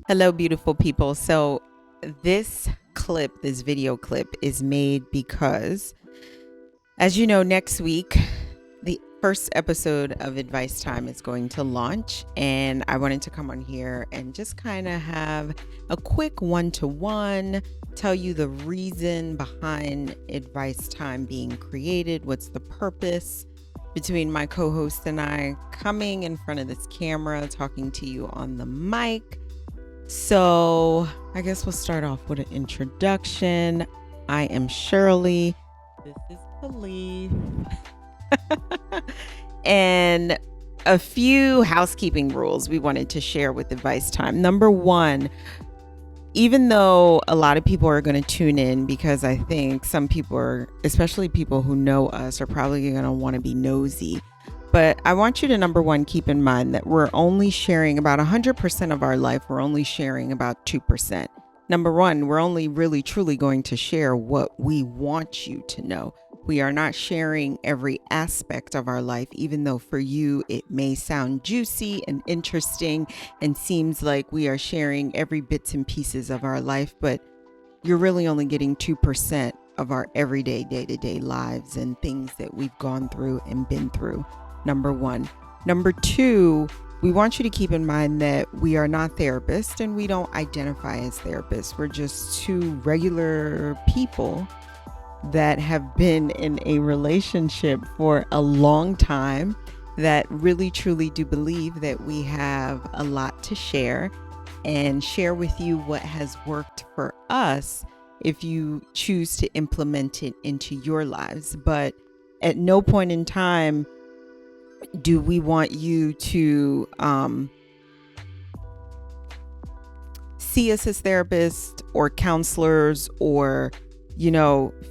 Hello, beautiful people. So this video clip is made because, as you know, next week, the first episode of Advice Time is going to launch. And I wanted to come on here and just kind of have a quick one-to-one, tell you the reason behind Advice Time being created, what's the purpose between my co-host and I coming in front of this camera, talking to you on the mic. So I guess we'll start off with an introduction. I am Sherley. This is Kalief. And a few housekeeping rules we wanted to share with Advice Time. Number one, even though a lot of people are going to tune in, because I think some people are, especially people who know us, are probably going to want to be nosy. But I want you to, number one, keep in mind that we're only sharing about 100% of our life. We're only sharing about 2%. Number one, we're only really truly going to share what we want you to know. We are not sharing every aspect of our life, even though for you it may sound juicy and interesting and seems like we are sharing every bits and pieces of our life, but you're really only getting 2% of our everyday, day-to-day lives and things that we've gone through and been through. Number one. Number two, we want you to keep in mind that we are not therapists and we don't identify as therapists. We're just two regular people that have been in a relationship for a long time that really truly do believe that we have a lot to share and share with you what has worked for us if you choose to implement it into your lives. But at no point in time do we want you to see us as therapists or counselors, or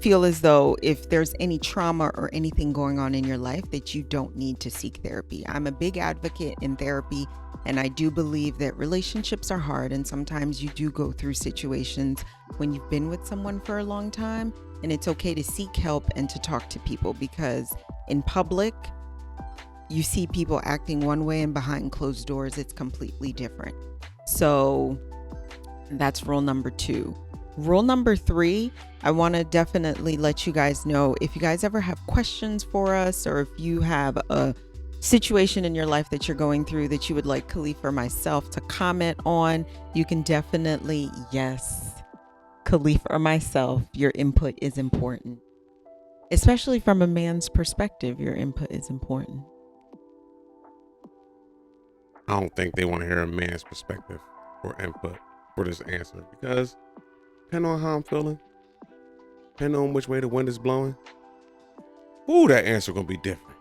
feel as though if there's any trauma or anything going on in your life that you don't need to seek therapy. I'm a big advocate in therapy, and I do believe that relationships are hard, and sometimes you do go through situations when you've been with someone for a long time, and it's okay to seek help and to talk to people, because in public you see people acting one way and behind closed doors it's completely different. So that's rule number two. Rule number three, I want to definitely let you guys know, if you guys ever have questions for us, or if you have a situation in your life that you're going through that you would like Kalief or myself to comment on, you can definitely, yes, Kalief or myself, your input is important. Especially from a man's perspective, your input is important. I don't think they want to hear a man's perspective or input for this answer, because depending on how I'm feeling, depending on which way the wind is blowing, that answer gonna be different.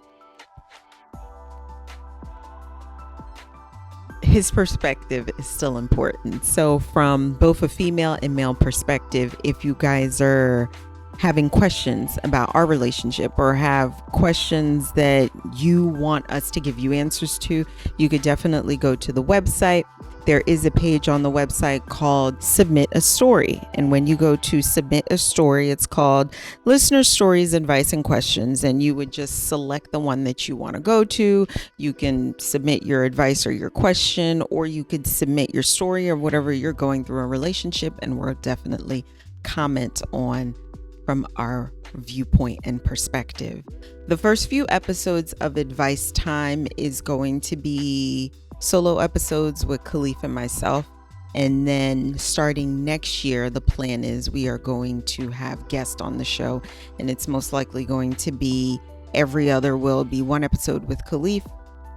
His perspective is still important. So from both a female and male perspective, if you guys are having questions about our relationship or have questions that you want us to give you answers to, you could definitely go to the website. There is a page on the website called Submit a Story. And when you go to Submit a Story, it's called Listener Stories, Advice, and Questions. And you would just select the one that you want to go to. You can submit your advice or your question, or you could submit your story or whatever you're going through a relationship, and we'll definitely comment on from our viewpoint and perspective. The first few episodes of Advice Time is going to be solo episodes with Kalief and myself. And then starting next year, the plan is we are going to have guests on the show, and it's most likely going to be every other will be one episode with Kalief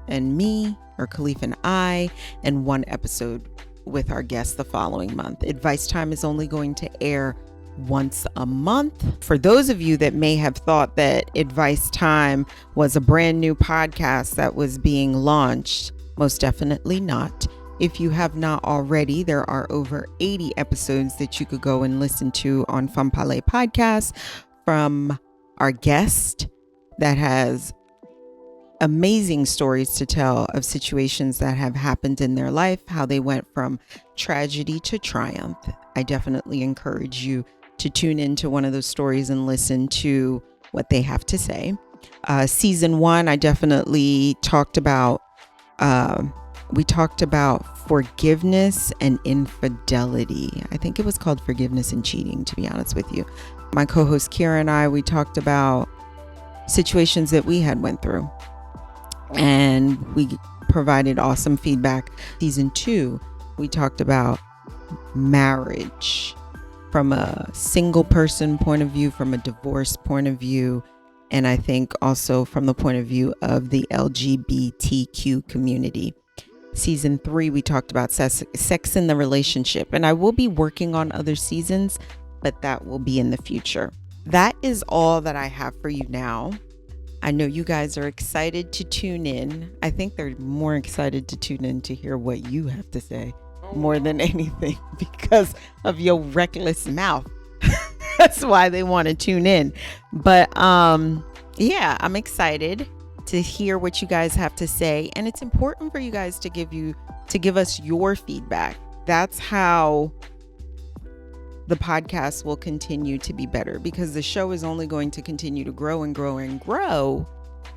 and me, or Kalief and I, and one episode with our guests the following month. Advice Time is only going to air once a month. For those of you that may have thought that Advice Time was a brand new podcast that was being launched, most definitely not. If you have not already, there are over 80 episodes that you could go and listen to on Femme Parler Podcast from our guest that has amazing stories to tell of situations that have happened in their life, how they went from tragedy to triumph. I definitely encourage you to tune into one of those stories and listen to what they have to say. Season 1, I definitely talked about we talked about forgiveness and infidelity. I think it was called forgiveness and cheating, to be honest with you. My co-host Kira and I, we talked about situations that we had went through, and we provided awesome feedback. Season 2, we talked about marriage from a single person point of view, from a divorce point of view, and I think also from the point of view of the LGBTQ community. Season 3, we talked about sex in the relationship, and I will be working on other seasons, but that will be in the future. That is all that I have for you now. I know you guys are excited to tune in. I think they're more excited to tune in to hear what you have to say more than anything because of your reckless mouth. That's why they want to tune in. But yeah, I'm excited to hear what you guys have to say. And it's important for you guys to give us your feedback. That's how the podcast will continue to be better, because the show is only going to continue to grow and grow and grow.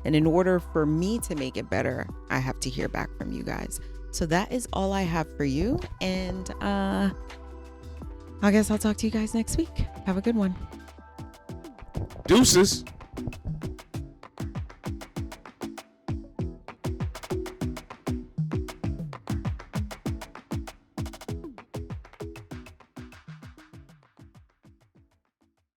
And in order for me to make it better, I have to hear back from you guys. So that is all I have for you. And I guess I'll talk to you guys next week. Have a good one. Deuces.